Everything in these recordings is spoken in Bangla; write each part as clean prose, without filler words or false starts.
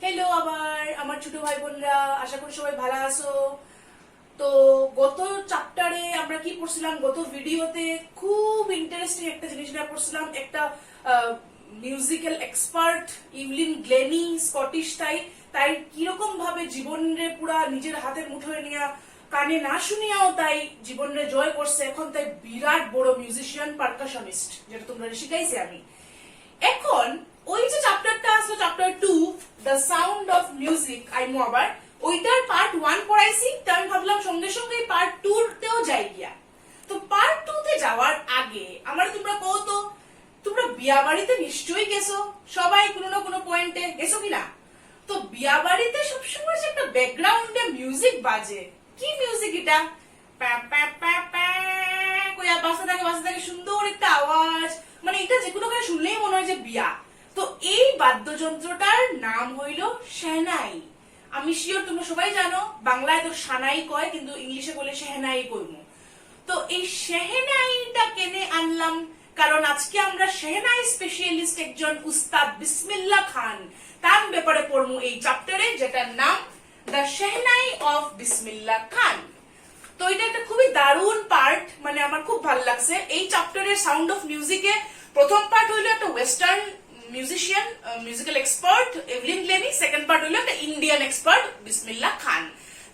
হ্যালো আবার আমার ছোট ভাই বোনরা, আশা করি সবাই ভালো আছো। তো গত চ্যাপ্টারে আমরা কি পড়ছিলাম, গত ভিডিওতে খুব ইন্টারেস্টিং একটা জিনিস নিয়ে পড়ছিলাম। একটা মিউজিক্যাল এক্সপার্ট ইভলিন গ্লেনি, স্কটিশ, তাই কিরকম ভাবে জীবনরে পুরা নিজের হাতের মুঠোয় নিয়ে কানে না শুনিয়াও তাই জীবনরে জয় করছে। এখন তাই বিরাট বড় মিউজিশিয়ান, পারকাশনিস্ট, যেটা তোমরা শিখাইছি আমি। এখন ওই যে চ্যাপ্টারটা আসলো, chapter 2 the sound of music, IMO আবার ওইটার পার্ট 1 পড়াইছি। তো আমি ভাবলাম সঙ্গে সঙ্গে পার্ট 2 তেও যাই গিয়া। তো পার্ট 2 তে যাওয়ার আগে আমার তোমরা কও তো, তোমরা বিয়া বাড়িতে নিশ্চয়ই গেছো, সবাই কোনো না কোনো পয়েন্টে গেছো কিনা? তো বিয়া বাড়িতে সবসময় যে একটা ব্যাকগ্রাউন্ডে মিউজিক বাজে, কি মিউজিক এটা? প্যা প্যা প্যা প্যা কইয়া বাজতে থাকে সুন্দর একটা আওয়াজ, মানে এটা যে কোনো কানে শুনলেই মনে হয় যে বিয়া। তো এই বাদ্যযন্ত্রটার নাম হইল শেহনাই। আমি শিওর তোমরা সবাই জানো, বাংলায় তো সানাই কয়, কিন্তু ইংলিশে বলে শেহনাই কইমু। তো এই শেহনাইটা কেনে আনলাম, কারণ আজকে আমরা শেহনাই স্পেশালিস্ট একজন উস্তাদ বিসমিল্লাহ খান তার ব্যাপারে পড়মু এই চ্যাপ্টারে, যেটার নাম দ্য শেহনাই অফ বিসমিল্লাহ খান। তো এটা একটা খুবই দারুণ পার্ট, মানে আমার খুব ভালো লাগছে এই চ্যাপ্টারের সাউন্ড অফ মিউজিকে। প্রথম পার্ট হইলো একটা western musician, musical expert Evelyn Glennie. Second part হইলো একটা ইন্ডিয়ান এক্সপার্ট বিসমিল্লাহ খান।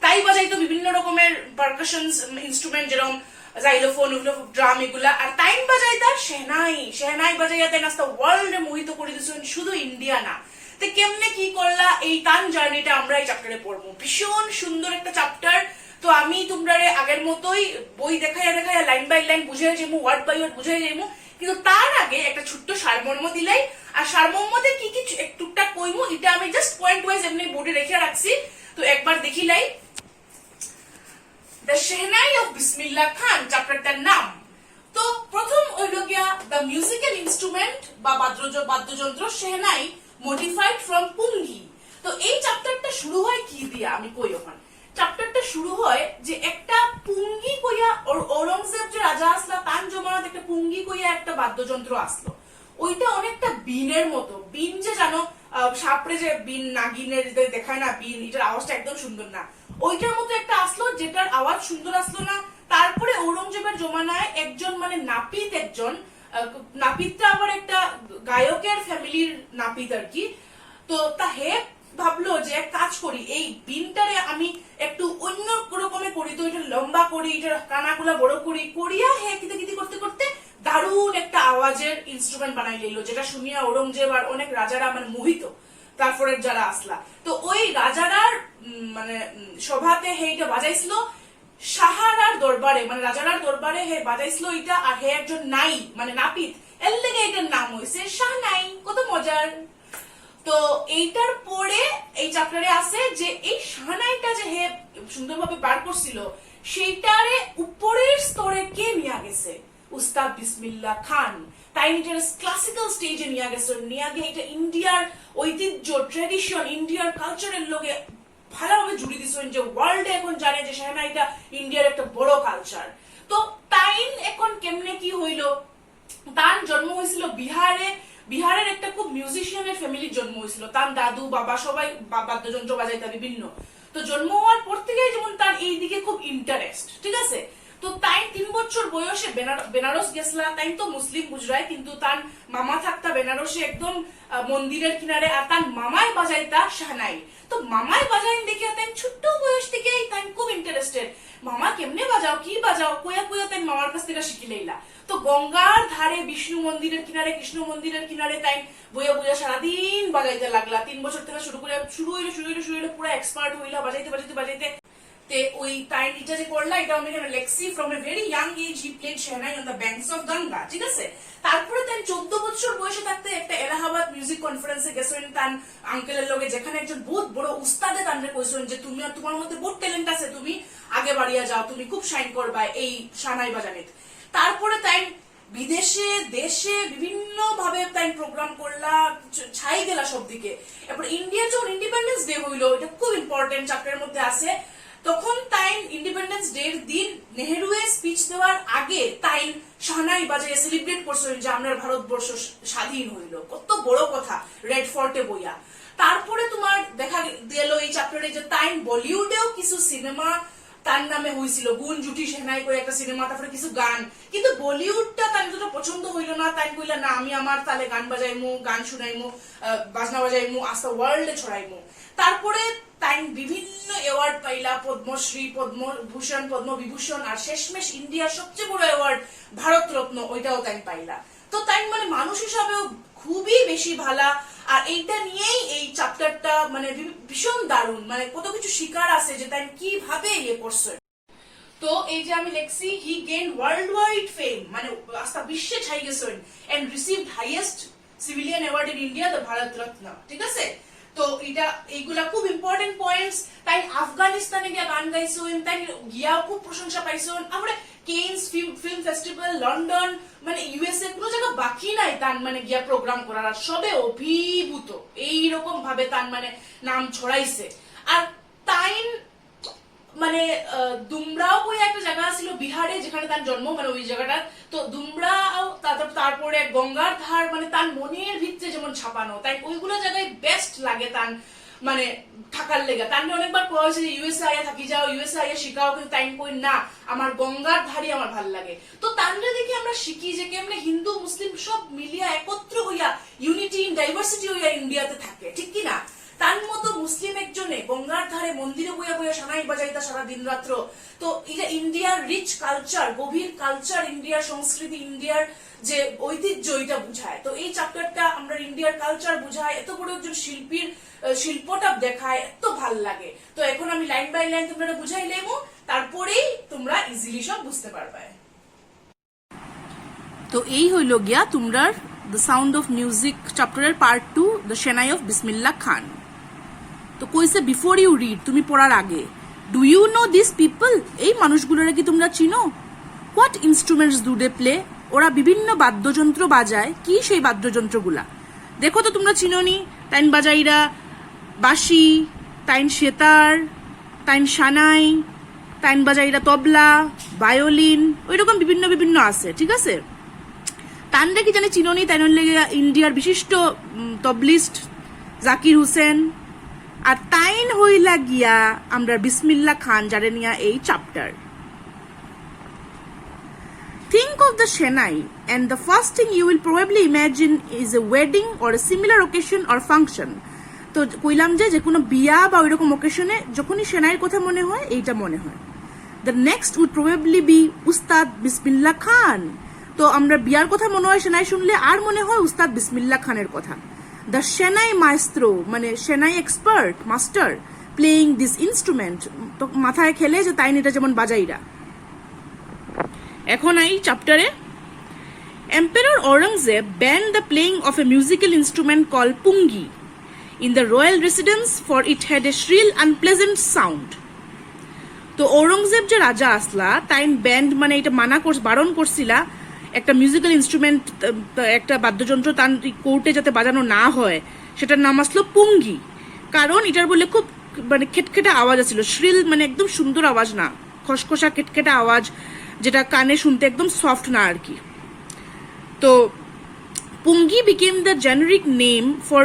তাই বাজাইতো বিভিন্ন রকমের পারকাশনস ইনস্ট্রুমেন্ট, যেরকম জাইলোফোন, ড্রাম, এগুলা। আর তাইন বাজাইতা শেহনাই বাজাইয়া তাই নাস্তা ওয়ার্ল্ডে মোহিত করে দিয়েছেন, শুধু ইন্ডিয়া না। তো কেমনে কি করলা এই তান জার্নিটা আমরা এই চ্যাপ্টারে পড়বো। ভীষণ সুন্দর একটা চ্যাপ্টার। তো আমি তোমরা আগের মতোই বই দেখাইয়া লাইন বাই লাইন বুঝাই যাইমু, ওয়ার্ড বাই ওয়ার্ড বুঝাই যাইমু, কিন্তু তার আগে একটা ছোট্ট সারমর্ম দিলাই। আর সারমর্মতে কি কি টুকটাক কইমু এটা আমি জাস্ট পয়েন্ট ওয়াইজ এমনি বোর্ডে রেখে রাখছি, তো একবার দেখিলাই। দ্য শেহনাই অফ বিসমিল্লাহ খান চ্যাপ্টারটার নাম। তো প্রথম হইল গিয়া দ্য মিউজিক্যাল ইনস্ট্রুমেন্ট বা বাদ্যযন্ত্র শেহনাই মডিফাইড ফ্রম পুঙ্গি। তো এই চ্যাপ্টারটা শুরু হয় কি দিয়া আমি কই। ওখানে চ্যাপ্টারটা শুরু হয় যে একটা পুঙ্গি কইয়া, ঔরঙ্গজেব যে রাজা আসলা তান জমানাত একটা পুঙ্গি কইয়া একটা বাদ্যযন্ত্র আসলো। ওইটা অনেকটা বিনের মতো। বিন যে জানো, সাপড়ে যে বিন, নাগিনের দেখায় না বিন, এটার আওয়াজটা একদম সুন্দর না। ওইটার মতো একটা আসলো, যেটার আওয়াজ সুন্দর আসলো না। তারপরে ঔরঙ্গজেবের জমানায় একজন, মানে নাপিত, একজন নাপিতটা আবার একটা গায়কের ফ্যামিলির নাপিত আর কি। তো তা হে ভাবলো যে এক কাজ করি, এই বিনটারে আমি একটু অন্য রকমের করি, তো এটা লম্বা করি, এটার কানাগুলা বড় করি, করিয়া হে কিতে করতে করতে দারুণ একটা আওয়াজের ইনস্ট্রুমেন্ট বানাই লইলো, যেটা শুনিয়া ঔরঙ্গজেব আর অনেক রাজারা মানে মোহিত, তারপরে যারা আসলা। তো ওই রাজারার মানে সভাতে হে এটা বাজাইছিল, সাহারার দরবারে, মানে রাজারার দরবারে হে বাজাইছিল এটা। আর হে একজন নাই, মানে নাপিত, এর লেগে এটার নাম হয়েছে শাহনাই। কত মজার। তো এইটার পরে এই চ্যাপ্টারে আছে যে এই শাহনাইটা যে হে সুন্দরভাবে বার করছিল, সেইটারে উপরের স্তরে কে নিয়ে গেছে? উস্তাদ বিসমিল্লাহ খান। তাই এটার ক্লাসিক্যাল স্টেজে নিয়ে গেছে, নিয়ে গিয়ে এটা ইন্ডিয়ার ঐতিহ্য, ট্রেডিশন, ইন্ডিয়ার কালচারের লোকে ভালোভাবে জুড়ে দিচ্ছেন, যে ওয়ার্ল্ডে এখন জানে যে শাহনাইটা ইন্ডিয়ার একটা বড় কালচার। তো তাইন এখন কেমনে কি হইল, তার জন্ম হয়েছিল বিহারে। বিহারের একটা খুব মিউজিশিয়ানের ফ্যামিলির জন্ম হয়েছিল, তার দাদু বাবা সবাই বাদ্যযন্ত্র বাজাইতা বিভিন্ন। তো জন্ম হওয়ার পর থেকেই যেমন তার এই দিকে খুব ইন্টারেস্ট, ঠিক আছে। তো তাই 3 বছর বয়সে বেনারস গেছলা। তাই তো মুসলিম বুঝরায়, কিন্তু তার মামা থাকতা বেনারসে একদম মন্দিরের কিনারে, আর তার মামাই বাজাইতা শাহনাই। তো মামাই বাজাইন দেখিয়া তাই ছোট্ট বয়স থেকেই তাই খুব ইন্টারেস্টেড। মামা কেমনে বাজাও, কি বাজাও, কোয়া কোয়া তাই মামার কাছ থেকে শিখি লইলা। তো গঙ্গার ধারে বিষ্ণু মন্দিরের কিনারে, কৃষ্ণ মন্দিরের কিনারে তাই বইয়া বইয়া সারাদিন বাজাইতে লাগলা। 3 বছর থেকে শুরু হইলো পুরো এক্সপার্ট হইলা বাজাইতে। ওই তাই এটা যে করলা, এটা আমি এখানে লেখছি, from a very young age he played shehnai on the banks of Ganga, ঠিক আছে। তারপরে তাই 14 বছর বয়সে থাকতে একটা এলাহাবাদ মিউজিক কনফারেন্সে গেছেন তার আঙ্কেলের লগে, যেখানে একজন বহুত বড় উস্তাদে তানরে কইছেন যে তুমি আর তোমার মধ্যে বহুত ট্যালেন্ট আছে, তুমি আগে বাড়িয়া যাও, তুমি খুব শাইন করবা এই শাহনাই বাজানিতে। তারপরে তাই বিদেশে দেশে বিভিন্ন ভাবে তাই প্রোগ্রাম করলা, ছাই গেলা সব দিকে। এরপর ইন্ডিয়া যখন ইন্ডিপেন্ডেন্স ডে হইলো, এটা খুব ইম্পর্টেন্ট চ্যাপ্টারের মধ্যে আছে। তখন তাই ইন্ডিপেন্ডেন্স ডের দিন নেহেরুয়ে স্পিচ দেওয়ার আগে তাই শাহনাই বাজায় সেলিব্রেট করছেন যে আমরা ভারতবর্ষ স্বাধীন হইল, কত বড় কথা, রেড ফোর্টে বইয়া। তারপরে তোমার দেখা গেল এই চ্যাপ্টারে যে তাই বলিউডেও কিছু সিনেমা তার নামে হয়েছিল, গুণ জুটি সেনাই করে একটা সিনেমা, তারপরে কিছু গান, কিন্তু বলিউডটা তার যতটা পছন্দ হইল না, তাই কইলা না আমি আমার তালে গান বাজাইমু, গান শুনাইমু, বাজনা বাজাইমু, আস্তা ওয়ার্ল্ডে ছড়াইমু। তারপরে তাই বিভিন্ন অ্যাওয়ার্ড পাইলা, পদ্মশ্রী, পদ্মভূষণ, পদ্মবিভূষণ, আর শেষমেশ ইন্ডিয়ার সবচেয়ে বড় অ্যাওয়ার্ড ভারত রত্ন, ওইটাও তাই পাইলা। তো তাই মানে মানুষ হিসাবেও খুবই বেশি ভালা। আর এইটা নিয়েই এই চ্যাপ্টারটা মানে ভীষণ দারুণ, মানে কত কিছু শিকার আছে যে তাই কিভাবে ইয়ে করছে। তো এই যে আমি লেখছি he gain world wide fame, মানে আস্তা বিশ্বে ছাই গেছেন, and received highest civilian award in India, the Bharat Ratna. ঠিক আছে, তো এটা এইগুলা খুব ইম্পর্টেন্ট পয়েন্টস। তাই আফগানিস্তানে গিয়া গান গাইছেন, তাই গিয়াও খুব প্রশংসা পাইছেন। আমরা কেনস ফিল্ম ফেস্টিভ্যাল, লন্ডন, মানে ইউএসএ কোনো জায়গা বাকি নাই তার মানে গিয়া প্রোগ্রাম করার, আর সবে অভিভূত এইরকম ভাবে তার মানে নাম ছড়াইছে। আর তাই মানে দুমরাও বই একটা জায়গা ছিল বিহারে যেখানে তার জন্ম, মানে ওই জায়গাটা, তো দুমরাও তারপরে গঙ্গার ধার, মানে তার মনের ভিতরে যেমন ছাপানো, তাই ওইগুলো জায়গায় বেস্ট লাগে তার মানে থাকার লেগে। তার অনেকবার কোয়া হয়েছে যে ইউএসএ আইয়া থাকি যাও, ইউএসএ আইয়া শিখাও, কিন্তু তাই কই না আমার গঙ্গার ধারই আমার ভাল লাগে। তো তানরে দেখি আমরা শিখি যে কেমনে হিন্দু মুসলিম সব মিলিয়া একত্র হইয়া ইউনিটি ইন ডাইভার্সিটি হইয়া ইন্ডিয়াতে থাকে, ঠিক কিনা? তার মতো মুসলিম একজনে গঙ্গার ধারে মন্দিরে বইয়া বইয়া সানাই বাজাইতা সারা দিন রাত্র। তো এটা ইন্ডিয়ার রিচ কালচার, গভীর কালচার, ইন্ডিয়ার সংস্কৃতি, ইন্ডিয়ার যে ঐতিহ্য, এটা বুঝায়। তো এই চ্যাপ্টারটা আমরা ইন্ডিয়ার কালচার বুঝায়, এত বড় একজন শিল্পীর শিল্পটা দেখায়, এত ভাল লাগে। তো এখন আমি লাইন বাই লাইন তোমরা বুঝাই লেবো, তারপরেই তোমরা ইজিলি সব বুঝতে পারবে। তো এই হইল গিয়া তোমরার দ্য সাউন্ড অফ মিউজিক চ্যাপ্টারের পার্ট 2, দ্য সেনাই অফ বিসমিল্লাহ খান। তো কইছে বিফোর ইউ রিড, তুমি পড়ার আগে, do you know this people, এই মানুষগুলোরা কি তোমরা চিনো? What instruments do they play, ওরা বিভিন্ন বাদ্যযন্ত্র বাজায়, কি সেই বাদ্যযন্ত্রগুলা? দেখো তো তোমরা চিনোনি, তাইন বাজাইরা বাঁশি, তাইন সেতার, তাইন সানাই, তাইন বাজাইরা তবলা, ভায়োলিন, ওইরকম বিভিন্ন বিভিন্ন আছে, ঠিক আছে? তানরে কি জানি চিনোনি, তাই ইন্ডিয়ার বিশিষ্ট তবলিস্ট জাকির হুসেন। আর তাইন হইলা গিয়া আমরা বিসমিল্লাহ খান, যারে নিয়া এই chapter. Think of the Shenai, and the first thing you will probably imagine is a wedding or a similar occasion or function. তো কইলাম যে কোনো বিয়া বা ওইরকম ওকেশনে যখনই সেনাইয়ের কথা মনে হয়, এইটা মনে হয়। The next would probably be উস্তাদ বিসমিল্লাহ খান। তো আমরা বিয়ার কথা মনে হয় সেনাই শুনলে, আর মনে হয় উস্তাদ বিসমিল্লাহ খানের কথা। দ্য সেনাই মাইস্ত্রো, মানে সেনাই expert, master, playing this instrument, তো মাথায় খেলে যে তাই এটা যেমন বাজাইরা। এখন এই চ্যাপ্টারে Emperor Aurangzeb banned the playing of a musical instrument called pungi in the royal residence, for it had a shrill, unpleasant sound. তো ঔরঙ্গজেব যে রাজা আসলা, তাই ব্যান্ড মানে এটা বারণ করছিলা একটা মিউজিক্যাল ইনস্ট্রুমেন্ট, একটা বাদ্যযন্ত্র তার কোর্টে যাতে বাজানো না হয়, সেটার নাম আসলো পুঙ্গি। কারণ এটার বলে খুব মানে খেটখেটে আওয়াজ আছিল, শ্রিল মানে একদম সুন্দর আওয়াজ না, খসখসা খেটখেটে আওয়াজ, যেটা কানে শুনতে একদম সফট না আর কি। তো pungi became the generic name for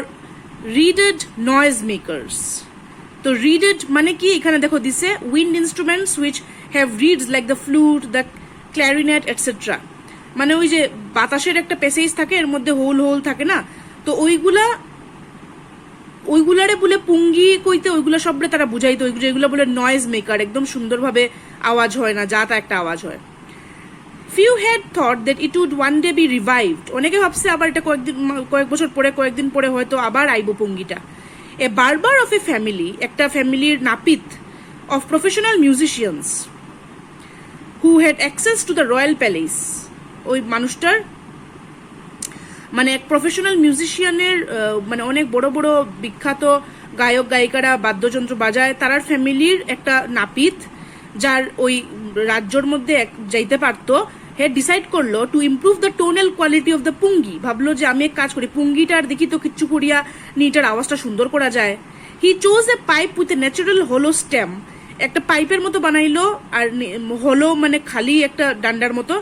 reeded noise makers. তো রিডেড মানে কি, এখানে দেখো দিছে wind instruments which have reeds like the flute, the clarinet etcetera. মানে ওই যে বাতাসের একটা প্যাসেজ থাকে, এর মধ্যে হোল হোল থাকে না, তো ওইগুলারে বলে পুঙ্গি কইতে, ওইগুলা সবরে তারা বুঝাইতো, ওইগুলো বলে নয়েজ মেকার, একদম সুন্দরভাবে আওয়াজ হয় না, যা তা একটা আওয়াজ হয়। Few had thought that it would one day be revived. অনেকে ভাবছে আবার এটা কয়েক বছর পরে, কয়েকদিন পরে হয়তো আবার আইব পুঙ্গিটা। A barber of a family, একটা ফ্যামিলির নাপিত, of professional musicians who had access to the royal palace. ওই মানুষটার মানে এক প্রফেশনাল মিউজিশিয়ানের, মানে অনেক বড় বড় বিখ্যাত গায়ক গায়িকারা বাদ্যযন্ত্র বাজায়, তারার ফ্যামিলির একটা নাপিত, যার ওই রাজ্যর মধ্যে যাইতে পারতো, হে ডিসাইড করলো to improve the tonal quality of the pungi. ভাবলো যে আমি এক কাজ করি, পুঙ্গিটার দেখি তো কিচ্ছু করিয়া নিটার আওয়াজটা সুন্দর করা যায়। হি choose A pipe with a natural hollow stem একটা পাইপের মতো বানাইলো আর হলো মানে খালি একটা ডান্ডার মতো,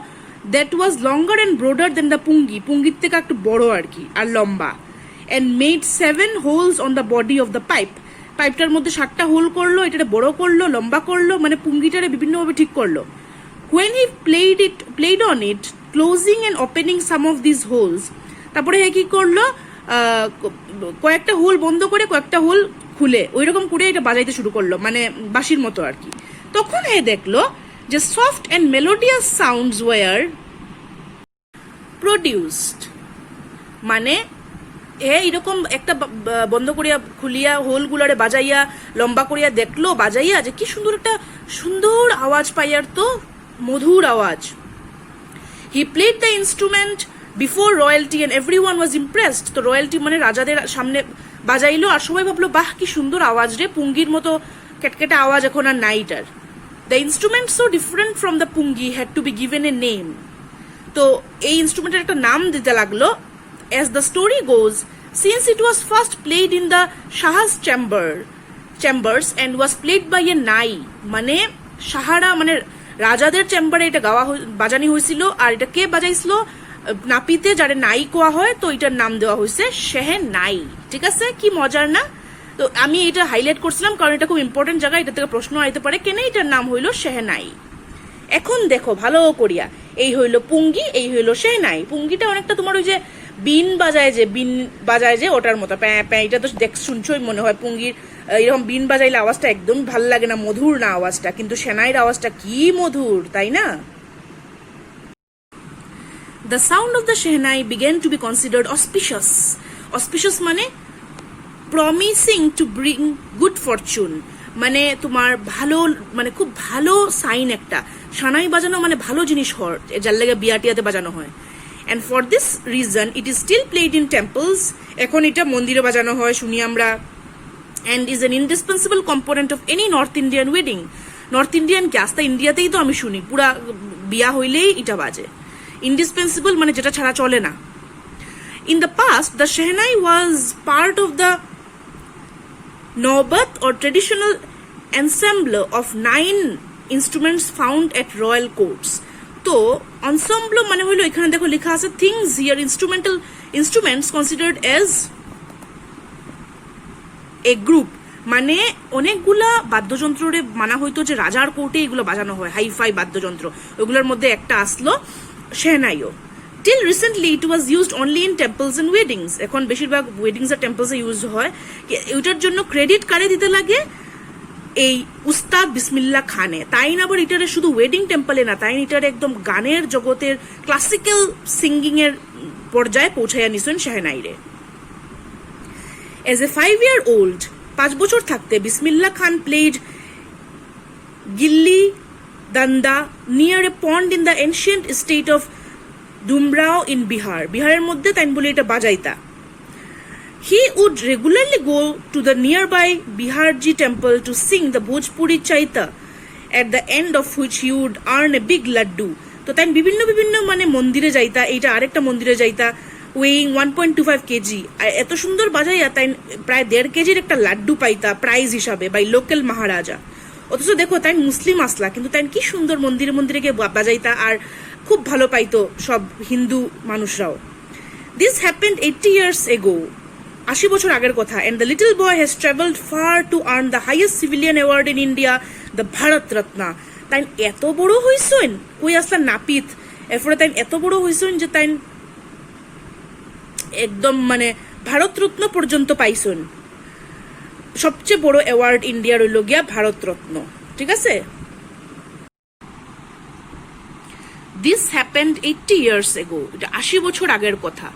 that was longer and broader than the pungi, পুঙ্গির থেকে একটু বড় আর কি আর লম্বা, and made 7 holes on the body of the pipe, পাইপটার মধ্যে 7টা হোল করলো, এটারে বড় করলো, লম্বা করলো, মানে পুঙ্গিটারে বিভিন্নভাবে ঠিক করলো। When he played on it, closing and opening some of these holes, তারপরে কি করলো, কয়েকটা হোল বন্ধ করে কয়েকটা হোল খুলে ওইরকম করে এটা বাজাইতে শুরু করলো, মানে বাঁশির মতো আর কি। তখন দেখলো যে soft and melodious sounds were produced, মানে এরকম একটা বন্ধ করিয়া খুলিয়া হোলগুলারে বাজাইয়া লম্বা করিয়া দেখলো বাজাইয়া যে কি সুন্দর একটা সুন্দর আওয়াজ পাইয়ার, তো মধুর আওয়াজ। He played the instrument before royalty and everyone was impressed, তো রয়্যালটি মানে রাজাদের সামনে বাজাইলো আর সবাই ভাবলো বাহ কি সুন্দর আওয়াজ রে, পুঙ্গির মতো কেটকেটা আওয়াজ এখন আর নাইটার। The instrument so different from the pungi had to be given a name, তো এই ইনস্ট্রুমেন্টের একটা নাম দিতে লাগলো। As the story goes, since it was first played in the Shah's chambers and was played by a nai, মানে সাহারা মানে রাজাদের চেম্বারে এটা বাজানি হয়েছিল, আর এটা কে বাজাইছিল, নাপিতে যারে নাই কোয়া হয়, তো এটার নাম দেওয়া হয়েছে শেহনাই। ঠিক আছে, কি মজার না? তো আমি এটা হাইলাইট করছিলাম কারণ এটা খুব ইম্পর্টেন্ট জায়গা, এটা থেকে প্রশ্ন আইতে পারে কেন এটার নাম হইলো শেহনাই। এখন দেখো ভালো করিয়া, এই হইলো পুঙ্গি, এই হইলো শেহনাই। পুঙ্গিটা অনেকটা তোমার ওই যে বিন বাজায় যে ওটার মতো প্যাঁ প্যাঁ, এটা তো শুনছই মনে হয় পুঙ্গির এরকম বিন বাজাইলে আওয়াজটা একদম ভাল লাগে না, মধুর না আওয়াজটা, কিন্তু সেনাইয়ের আওয়াজটা কি মধুর, তাই না? The sound of the shehnai began to be considered auspicious. Auspicious মানে promising to bring good fortune, মানে তোমার ভালো, মানে খুব ভালো সাইন একটা। সানাই বাজানো মানে ভালো জিনিস হওয়ার, যার লেগে বিয়াটিয়াতে বাজানো হয়। And for this reason it is still played in temples, এখন এটা মন্দিরে বাজানো হয় শুনি আমরা, and is an indispensable component of any North Indian wedding. North Indian কি আস্তা ইন্ডিয়াতেই তো আমি শুনি পুরা বিয়া হইলেই এটা বাজে, indispensable মানে যেটা ছাড়া চলে না। In the past the shehnai was part of the Naubat or traditional ensemble of 9 instruments found at royal courts. তো ensemble মানে হইলো, এখানে দেখো লেখা আছে things here, instruments considered as a group, মানে অনেকগুলা বাদ্যযন্ত্রে মানা হইতো যে রাজার কোর্টে এগুলো বাজানো হয়, হাইফাই বাদ্যযন্ত্র, ওগুলোর মধ্যে একটা আসলো শেহনাইও। Till recently it was used only in temples and weddings, এখন বেশিরভাগ ওয়েডিংস আর টেম্পলসে ইউজ হয়। ওইটার জন্য ক্রেডিট কারে দিতে লাগে, এই উস্তাদ বিসমিল্লাহ খানে, তাই না আবার এটারে শুধু ওয়েডিং টেম্পলে না, তাই এটারে একদম গানের জগতের ক্লাসিক্যাল সিঙ্গিং এর পর্যায়ে পৌঁছাইয়া নিছেন শেহনাইরে। As a 5-year-old, 5 বছর থাকতে বিসমিল্লাহ খান played gilli danda near a pond in the ancient state of Dumrao in Bihar. বিহারের মধ্যে তাই বলে এটা বাজাইতা। He would regularly go to the nearby Biharji temple to sing the Bhojpuri Chaita, at the end of which he would earn a big laddu. তো তাই বিভিন্ন মানে মন্দিরে যাইতা, এইটা আরেকটা মন্দিরে যাইতা, ওয়েইং 1.25 কেজি, আর এত সুন্দর বাজাইয়া তাই প্রায় 1.5 কেজির একটা লাড্ডু পাইতা প্রাইজ হিসাবে বাই লোকাল মহারাজা। অথচ দেখো তাই মুসলিম আসলা, কিন্তু তাই কি সুন্দর মন্দিরে গিয়ে বাজাইতা আর খুব ভালো পাইতো সব হিন্দু মানুষরাও। This happened 80 years ago, 80 বছর আগের কথা, and the little boy has traveled far to earn the highest civilian award in India, the Bharat Ratna. তাই এত বড় হইছেন, কই আসলা নাপিত, এরপরে তাই এত বড় হইছেন যে তাই একদম মানে ভারত রত্ন পর্যন্ত পাইছেন। সবচেয়ে বড় অ্যাওয়ার্ড ইন্ডিয়ার হইল গিয়া ভারত রত্ন, ঠিক আছে? This happened 80 years ago, এটা 80 বছর আগের কথা,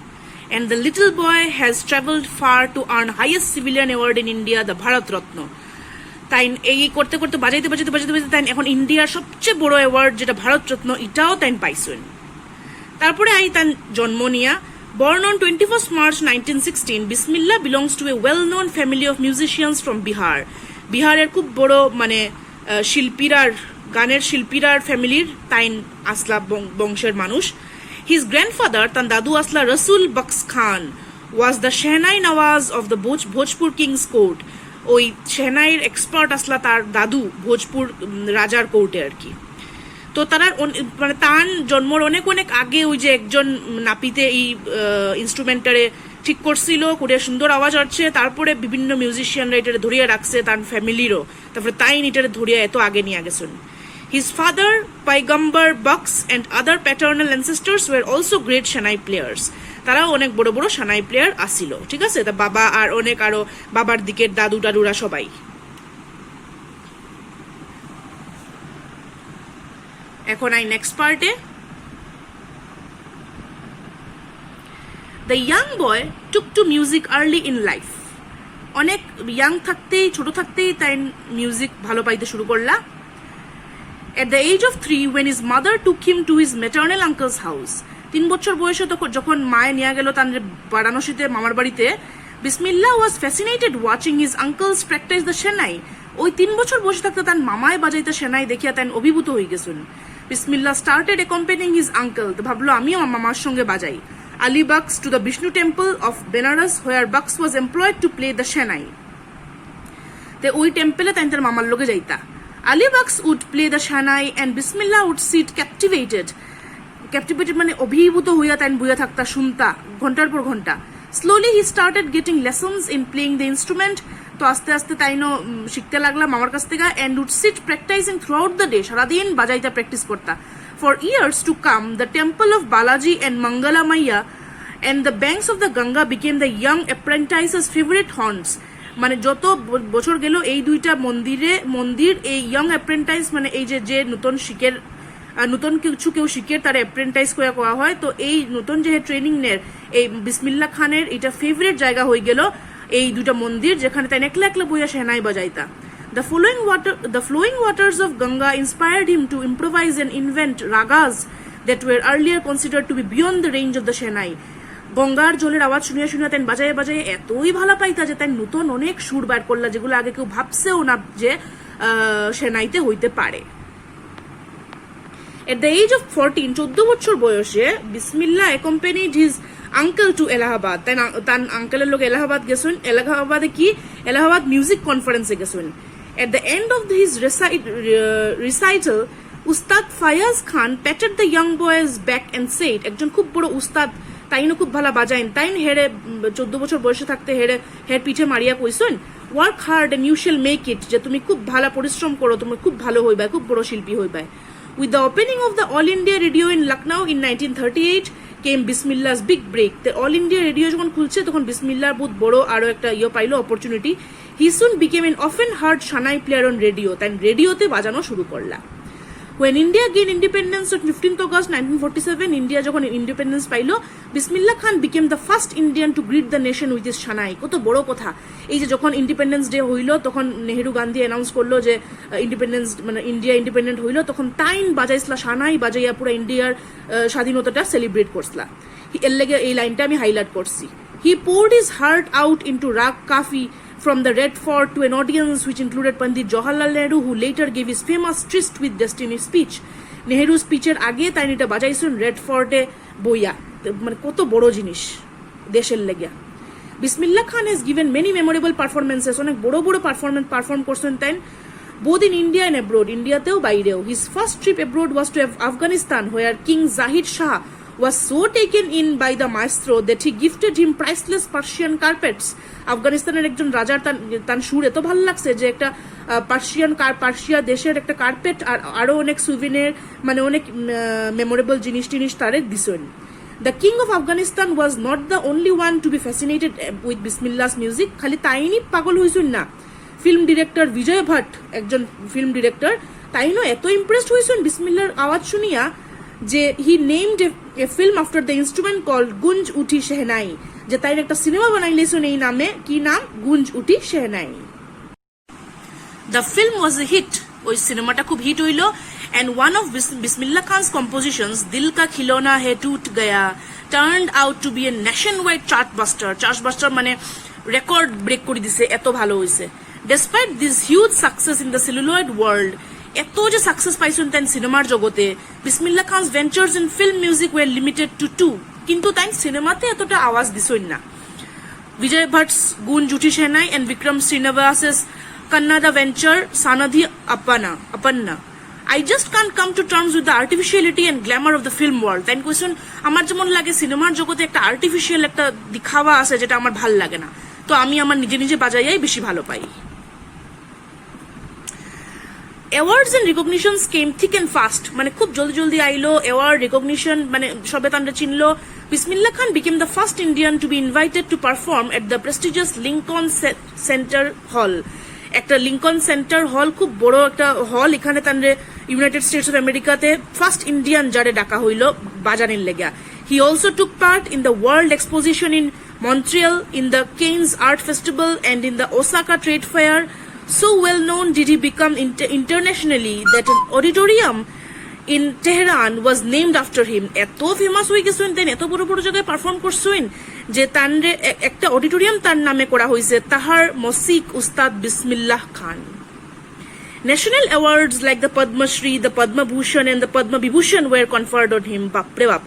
and the little boy has traveled far to earn highest civilian award in India, the Bharat Ratna. তাই এই করতে করতে বাজাইতে তাই এখন ইন্ডিয়ার সবচেয়ে বড় অ্যাওয়ার্ড যেটা ভারত রত্ন, এটাও তাই পাইছেন। তারপরে তার জন্ম নিয়া, born on 21st March 1916, Bismillah belongs to a well-known family of musicians from Bihar. বিহারের খুব বড় মানে শিল্পীরার, গানের শিল্পীরার ফ্যামিলির তাই আসলা বংশের মানুষ। His grandfather, তার দাদু আসলা রসুল box Khan, was the Shehnai Nawaz of the Bhojpur King's Court. ওই শেহনাইয়ের এক্সপার্ট আসলা তার দাদু ভোজপুর রাজার কোর্টে আর কি। তো তারা মানে তার জন্মর অনেক অনেক আগে ওই যে একজন নাপিতে এই ইনস্ট্রুমেন্টারে ঠিক করছিল, করে সুন্দর আওয়াজ আসছে, তারপরে বিভিন্ন মিউজিশিয়ানরা এটারে ধরিয়ে রাখছে তার ফ্যামিলিরও, তারপরে তাই এটারে ধরিয়ে এত আগে নিয়ে গেছেন। His father, Paigambar Bucks and other paternal ancestors were also great Shanai players. তারাও অনেক বড় বড় সানাই প্লেয়ার আসছিল, ঠিক আছে? তা বাবা আর অনেক আরো বাবার দিকের দাদু টাদুরা সবাই। এখন আই নেক্সট পার্টে। The young boy took to music early in life. অনেক ইয়াং থাকতেই, ছোট থাকতেই তাই মিউজিক ভালো পাইতে শুরু করলা। At the age of 3, when his mother took him to his maternal uncle's house, 3 বছর বয়সে যখন মায়ে নিয়ে গেল তার বারাণসীতে মামার বাড়িতে, বিসমিল্লাহ was fascinated watching his uncles practice the Shanai. ওই 3 বছর বসে থাকতে তার মামায় বাজাইতে সেনাই দেখিয়া তাই অভিভূত হয়ে গেছেন। বিসমিল্লাহ started accompanying his uncle. তো ভাবলো আমিও মামার সঙ্গে বাজাই। Ali Bucks to the Vishnu temple of Benares, where Bucks was employed to play the Shanai. তে ওই টেম্পলে তাই তার মামার লোকে যাইতা। Ali Bucks would play the Shanai and Bismillah would sit captivated মানে অভিভূত হইয়া তাই বইয়া থাকতা, শুনতা ঘন্টার পর ঘন্টা। Slowly he started getting lessons in playing the instrument. তো আস্তে আস্তে তাইনো শিখতে লাগলাম মামার কাছ থেকে, and would sit practicing throughout the day, সারাদিন বাজাইতা প্র্যাকটিস করতা। For years to come, the temple of Balaji and Mangala Maiya and the banks of the Ganga became the young apprentices' favorite haunts. মানে যত বছর গেল এই দুইটা মন্দির এই ইয়ং অ্যাপ্রেন্টাইজ মানে এই যে নতুন কিছু কেউ শিখে তার অ্যাপ্রেন্টাইজ করে কোয়া হয়, তো এই নতুন যে ট্রেনিং নের এই বিসমিল্লাহ খানের এটা ফেভারিট জায়গা হয়ে গেল এই দুইটা মন্দির, যেখানে তাই একলা একলা বইয়া সেনাই বাজাইতা। The flowing waters of Ganga inspired him to improvise and invent ragas that were earlier considered to be beyond the range of the Shanai. গঙ্গার জলের আওয়াজ শুনিয়া শুনিয়া তাই বাজায়ে এতই ভালো পাইতা যে তাই নতুন অনেক সুর বার করলা, যেগুলো আগে কেউ ভাবছেও না যে সেনাইতে হইতে পারে। At the age of 14, 14 বছর বয়সে বিসমিল্লাহ accompanied his uncle to Allahabad. তার আঙ্কেলের লোক এলাহাবাদ গেছেন। এলাহাবাদে কি? এলাহাবাদ মিউজিক কনফারেন্সে গেছেন। At the end of his recital, Ustad Fayaz Khan patted the young boy's back and said, একজন খুব বড় উস্তাদ তাইনো খুব ভালো বাজাইন, তাইন হেরে 14 বছর বয়সে থাকতে হের পিঠে মারিয়া কইছেন, work hard and you shall make it, যে তুমি খুব ভালো পরিশ্রম করো, তুমি খুব ভালো হইবা, খুব বড় শিল্পী হইবা। With the opening of the All India Radio in Lucknow in 1938 came Bismillah's big break. The All India Radio যখন খুলছে তখন বিসমিল্লাহর বহুত বড় আরো একটা পাইলো opportunity. He soon became an often heard Shanai player on radio. তাই রেডিওতে বাজানো শুরু করলা। When India gained independence on 15th August 1947, India যখন ইন্ডিপেন্ডেন্স পাইলো, বিসমিল্লাহ খান became the first Indian to greet the nation with his Shanai. কত বড় কথা! এই যে যখন ইন্ডিপেন্ডেন্স ডে হইলো তখন নেহেরু গান্ধী অ্যানাউন্স করলো যে ইন্ডিপেন্ডেন্স মানে ইন্ডিয়া ইন্ডিপেন্ডেন্ট হইলো, তখন তাইন বাজাইসলা সানাই বাজাইয়া পুরো ইন্ডিয়ার স্বাধীনতাটা সেলিব্রেট করছিলা। এর লেগে এই লাইনটা আমি হাইলাইট করছি। He poured his heart out into Rag Kafi from the Red Fort to an audience which included Pandit Jawaharlal Nehru, who later gave his famous Tryst with Destiny speech. Nehru স্পিচের আগে তাই এটা বাজাইছেন রেড ফোর্টে বইয়া, মানে কত বড় জিনিস দেশের লেগে। বিসমিল্লাহ খান has given many memorable performances, অনেক বড় বড় পারফর্ম করছেন তাই both in India and abroad, ইন্ডিয়াতেও বাইরেও। His first trip abroad was to Afghanistan, where King Zahid Shah was so taken in by the maestro that he gifted him priceless Persian carpets. আফগানিস্তানের একজন রাজার তার সুর এত ভালো লাগছে যে একটা পার্সিয়া দেশের একটা কার্পেট আর আরো অনেক সুভিনির মানে অনেক মেমোরেবল জিনিস তারে দিছেন। The king of Afghanistan was not the only one to be fascinated with Bismillah's music. খালি তাইনি পাগল হইছেন না, ফিল্ম ডিরেক্টর বিজয় ভাট, একজন ফিল্ম ডিরেক্টর, তাইনো এত ইমপ্রেসড হইছেন বিসমিল্লাহর আওয়াজ শুনিয়া যে he named a film after the instrument called Gunj Uthi Shehnai, যে তাই একটা সিনেমা বানাইলেছেন এই নামে, কি নাম? গুঞ্জ উঠি Shehnai. The film was a hit, ওই সিনেমাটা খুব হিট হইলো, and one of Bismillah Khan's compositions, Dil Ka Khilona Hai Toot Gaya, turned out to be a nationwide chartbuster মানে রেকর্ড ব্রেক করে দিছে, এত ভালো হইছে। Despite this huge success in the celluloid world, এত যে সাকসেস পাইছেন তাই সিনেমার জগতে, Bismillah Khan's ventures in film music were limited to 2, কিন্তু তাই সিনেমাতে এতটা আওয়াজ দিছেন না। Vijay Bhatt's Goon Juti Shehnai and Vikram Srinivas's Kannada venture Sanadhi Appanna. I just can't come to terms with the artificiality and glamour of the film world. Then question, আমার যেমন লাগে সিনেমার জগতে একটা আর্টিফিশিয়াল একটা দেখাওয়া আছে যেটা আমার ভাল লাগে না, তো আমি আমার নিজে নিজে বাজাইয়াই বেশি ভালো পাই। Awards and recognitions came thick and fast, মানে খুব জলদি জলদি আইলো অ্যাওয়ার্ড রিকগনিশন, মানে সবে তান্ডে চিনলো। বিসমিল্লাহ খান became the first Indian to be invited to perform at the prestigious Lincoln Center Hall. একটা লিঙ্কন সেন্টার হল, খুব বড় একটা হল, এখানে তান্ডে ইউনাইটেড স্টেটস অফ আমেরিকাতে ফার্স্ট ইন্ডিয়ান যারে ডাকা হইল বাজানির লেগা। He also took part in the World Exposition in Montreal, in the Cannes Art Festival and in the Osaka Trade Fair. So well known did he become internationally that an auditorium in Tehran was named after him. এত ফেমাস হয়ে গেছেন, দেন এত বড় বড় জায়গায় পারফর্ম করছেন যে তানরে একটা অডিটোরিয়াম তার নামে করা হয়েছে, তাহার মসিক উস্তাদ বিসমিল্লাহ খান। National awards like the Padma Shri, the Padma Bhushan and the Padma Vibhushan were conferred on him. বাপরে বাপ,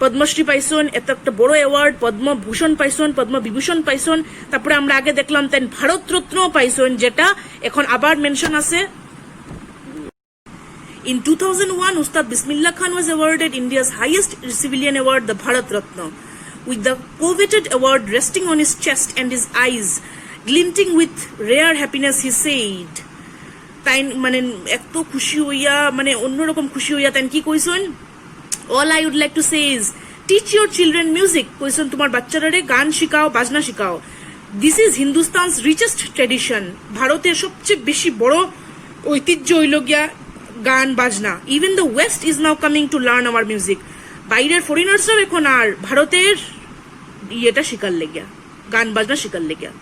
পদ্মশ্রী পাইছন, এত একটা বড় অ্যাওয়ার্ড, পদ্মভূষণ পাইছন, পদ্মবিভূষণ পাইছন, তারপরে আমরা আগে দেখলাম তেন ভারতরত্ন পাইছন, যেটা এখন আবার মেনশন আছে। In 2001, Ustad Bismillah Khan was awarded India's highest civilian award, the Bharat Ratna, with the coveted award resting on his chest and his eyes glinting with rare happiness. He said, তাই মানে এত খুশি হইয়া, মানে অন্যরকম খুশি হইয়া তাই কি কইছেন, all I would like to say is teach your children music. কইছেন তোমার বাচ্চারা গান শিখাও, বাজনা শিখাও। This is Hindustan's richest tradition. ভারতের সবচেয়ে বেশি বড় ঐতিহ্য হইল গিয়া গান বাজনা। Even the West is now coming to learn our music. বাইরের ফরেনার্সরাও এখন আর ভারতের ইয়েটা শিকার লেগিয়া, গান বাজনা শিকার লেগিয়া।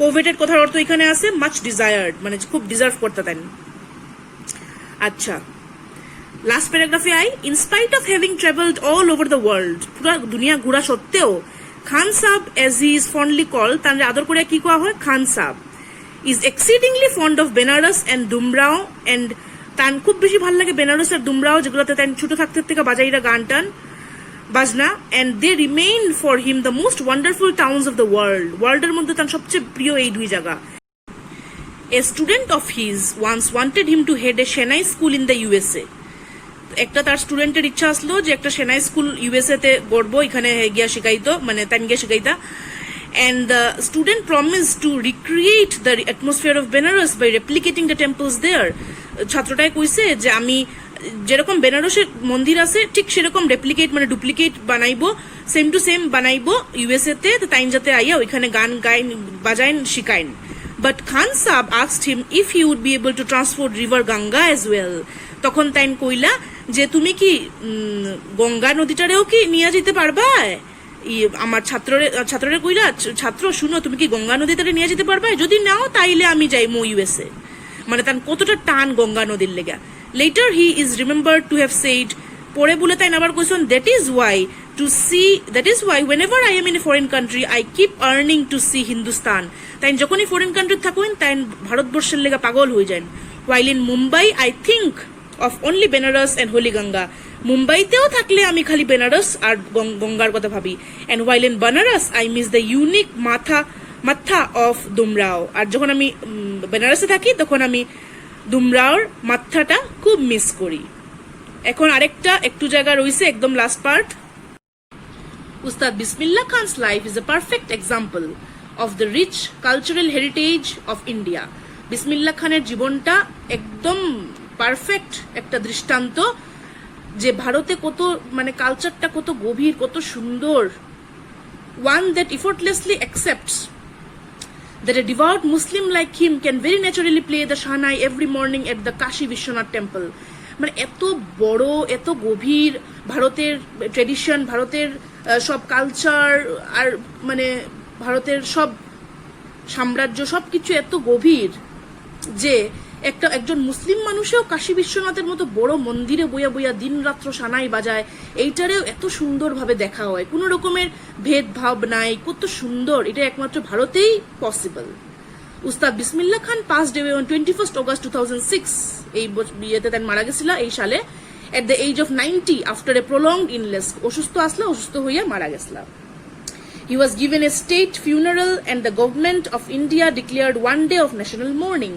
কোভিডের কথার অর্থ এখানে আছে মাচ ডিজায়ার্ড, মানে খুব ডিজার্ভ করতে দেন। আচ্ছা, লাস্ট প্যারাগ্রাফে আই। In spite of having travelled all over the world, পুরো দুনিয়া ঘোরা সত্ত্বেও Khan Saab, as he is fondly call, তার আদর করে কি কোয়া হয় Khan Saab, is exceedingly fond of Benares and Dumrao, and তান খুব বেশি ভালো লাগে বেনারস আর দুমরাও, যেগুলোতে তান ছোট থাকতে থেকে বাজাইরা গান টান বাজনা, and they remain for him the most wonderful towns of the world. ওয়ার্ল্ডের মধ্যে তার সবচেয়ে প্রিয় এই দুই জায়গা। A student of his once wanted him to head a Shehnai school in the USA. একটা তার স্টুডেন্টের ইচ্ছা আসলো যে একটা সেনাই স্কুল ইউএসএ তে গড়বো, এখানে গিয়া শিখাইতো, মানে তান গিয়া শিখাইতা। And the student promised to recreate the atmosphere of Benares by replicating the temples there. ছাত্রটাই কইছে যে আমি যেরকম বেনারসের মন্দির আছে ঠিক সেরকম রেপ্লিকেট, মানে ডুপ্লিকেট বানাইবো, সেম টু সেম বানাইবো ইউএসএ তে, তাইন যাতে আইয়া ওইখানে গান Gyne বাজাইন শিখাইন। But Khan Saab asked him if he would be able to transport river Ganga as well. তখন তাইন কইলা যে তুমি কি গঙ্গা নদীটারেও কি নিয়ে যেতে পারবা? আমার ছাত্ররে কইলা, ছাত্র শুনো, তুমি কি গঙ্গা নদীটারে নিয়ে যেতে পারবা? যদি নাও তাইলে আমি যাইমু ইউএসএ। মানে তার কতটা টান গঙ্গা নদীর লেগা। Later he is remembered to have said, পরে বলে তাই আবার কইছেন, that is why whenever I am in a foreign country I keep earning to see Hindustan. তাই যখনই ফরেন কান্ট্রি থাকুন তাই ভারতবর্ষের লেগা পাগল হয়ে যান। While in Mumbai I think of only Benares and Holy Ganga. মুম্বাইতেও থাকলে আমি খালি বেনারস আর গঙ্গার কথা ভাবি। And while in Banaras I miss the unique মাথা of দুমরাও. আর যখন আমি বেনারসে থাকি তখন আমি দুমরাওর মাথাটা খুব মিস করি। এখন আরেকটা একটু জায়গা রয়েছে, একদম last part. Ustad Bismillah Khan's life is a perfect example of the rich cultural heritage of India. বিসমিল্লাহ খানের জীবনটা একদম পারফেক্ট একটা দৃষ্টান্ত যে ভারতে কত মানে কালচারটা কত গভীর, কত সুন্দর। One that effortlessly accepts that a devout Muslim like him can very naturally play the Shahnai every morning at the Kashi Vishwanath temple. মানে এত বড়, এত গভীর ভারতের ট্রেডিশন, ভারতের সব কালচার আর মানে ভারতের সব সাম্রাজ্য সবকিছু এত গভীর যে একজন মুসলিম মানুষেও কাশী বিশ্বনাথের মতো বড় মন্দিরে বইয়া বইয়া দিন রাত্র সানাই বাজায়, এইটারেও এত সুন্দরভাবে দেখা হয়, কোনো রকমের ভেদভাব নাই, কত সুন্দর। এটা একমাত্র ভারতেই পসিবল। উস্তাদ বিসমিল্লাহ খান passed away on 21st August 2006. এই বিয়েতে তার মারা গেছিল এই সালে at the age of 90 after a prolonged illness. অসুস্থ আসলে, অসুস্থ হইয়া মারা গেছিল। He was given a state funeral and the government of India declared one day of national mourning.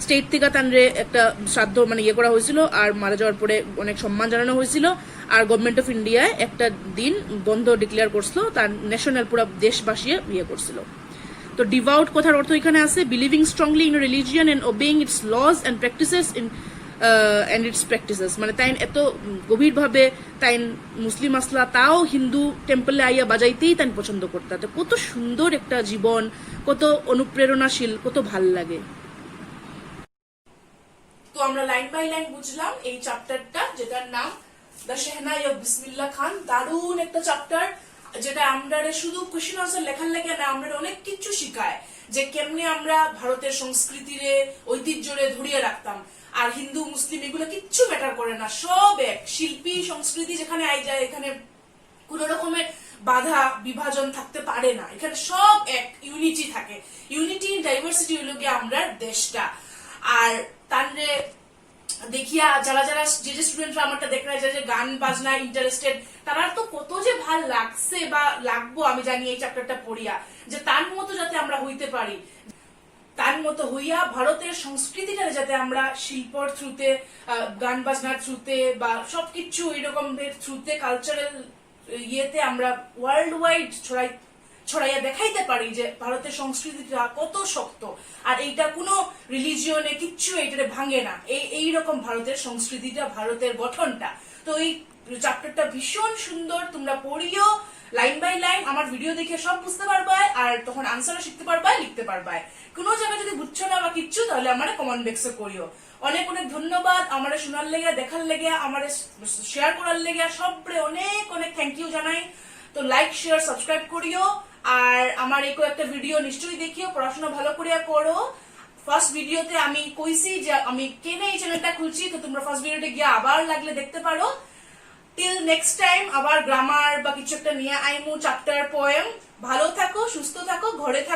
State থেকে তানরে একটা শ্রাদ্ধ মানে ইয়ে করা হয়েছিল আর মারা যাওয়ার পরে অনেক সম্মান জানানো হয়েছিল আর গভর্নমেন্ট অফ ইন্ডিয়ায় একটা দিন বন্ধ ডিক্লেয়ার করছিল তার ন্যাশনাল পুরো দেশবাসী ইয়ে করছিল তো ডিভাউট কথার অর্থ এখানে আছে believing strongly in religion and obeying its laws and practices in and its practices মানে তাই এত গভীরভাবে তাই মুসলিম আসলা তাও হিন্দু টেম্পলে আইয়া বাজাইতেই তাই পছন্দ করতে তো কত সুন্দর একটা জীবন কত অনুপ্রেরণাশীল কত ভাল লাগে তো আমরা লাইন বাই লাইন বুঝলাম এই চ্যাপ্টারটা যেটার নাম দ্য শেহনাই অফ বিসমিল্লাহ খান। দারুণ একটা চ্যাপ্টার যেটা আমরা শুধু কোশ্চেন আনসার লেখার লেগে না আমরা অনেক কিছু শিখায় যে কেমনে আমরা ভারতের সংস্কৃতিরে ঐতিহ্যরে ধরিয়ে রাখতাম আর হিন্দু মুসলিম এগুলো কিচ্ছু ম্যাটার করে না সব এক শিল্পী সংস্কৃতি যেখানে আই যায় এখানে কোন রকমের বাধা বিভাজন থাকতে পারে না এখানে সব এক ইউনিটি থাকে ইউনিটি ইন ডাইভার্সিটি হলো গিয়ে আমরা দেশটা আর তানরে দেখিয়া যারা যারা যে যে স্টুডেন্টরা আমারটা দেখ রায় যে গান বাজনা ইন্টারেস্টেড তারা তো কত যে ভাল লাগছে বা লাগবো আমি জানি এই চ্যাপ্টারটা পড়িয়া যে তার মতো যাতে আমরা হইতে পারি তার মতো হইয়া ভারতের সংস্কৃতিটা যাতে আমরা শিল্পর থ্রুতে গান বাজনার থ্রুতে বা সবকিছু এরকম থ্রুতে কালচারাল ইয়েতে আমরা ওয়ার্ল্ড ওয়াইড ছড়াইয়া দেখাইতে পারি যে ভারতের সংস্কৃতিটা কত শক্ত আর এইটা কোনো রিলিজিয়নে কিচ্ছু এইটা ভাঙে না এইরকম ভারতের সংস্কৃতিটা ভারতের গঠনটা তো এই চ্যাপ্টারটা ভীষণ সুন্দর তোমরা পড়িও লাইন বাই লাইন আমার ভিডিও দেখে সব বুঝতে পারবা আর তখন আনসারও শিখতে পারবা লিখতে পারবা কোনো জায়গায় যদি বুঝছো না বা কিচ্ছু তাহলে আমার কমেন্ট বক্সে করিও অনেক অনেক ধন্যবাদ আমার শোনার লেগে দেখার লেগে আমার শেয়ার করার লেগে সবরে অনেক অনেক থ্যাংক ইউ জানাই তো লাইক শেয়ার সাবস্ক্রাইব করিও আর আমার এই একটা ভিডিও নিশ্চয়ই দেখিও পড়াশোনা ভালো করিয়া করো ফার্স্ট ভিডিওতে আমি কইছি যে আমি কেনে এই চ্যানেলটা খুলছি তো তোমরা ফার্স্ট ভিডিওতে গিয়ে আবার লাগলে দেখতে পারো টিল নেক্সট টাইম আবার গ্রামার বা কিছু একটা নিয়ে আইমু চ্যাপ্টার পোয়েম ভালো থাকো সুস্থ থাকো ঘরে থাকো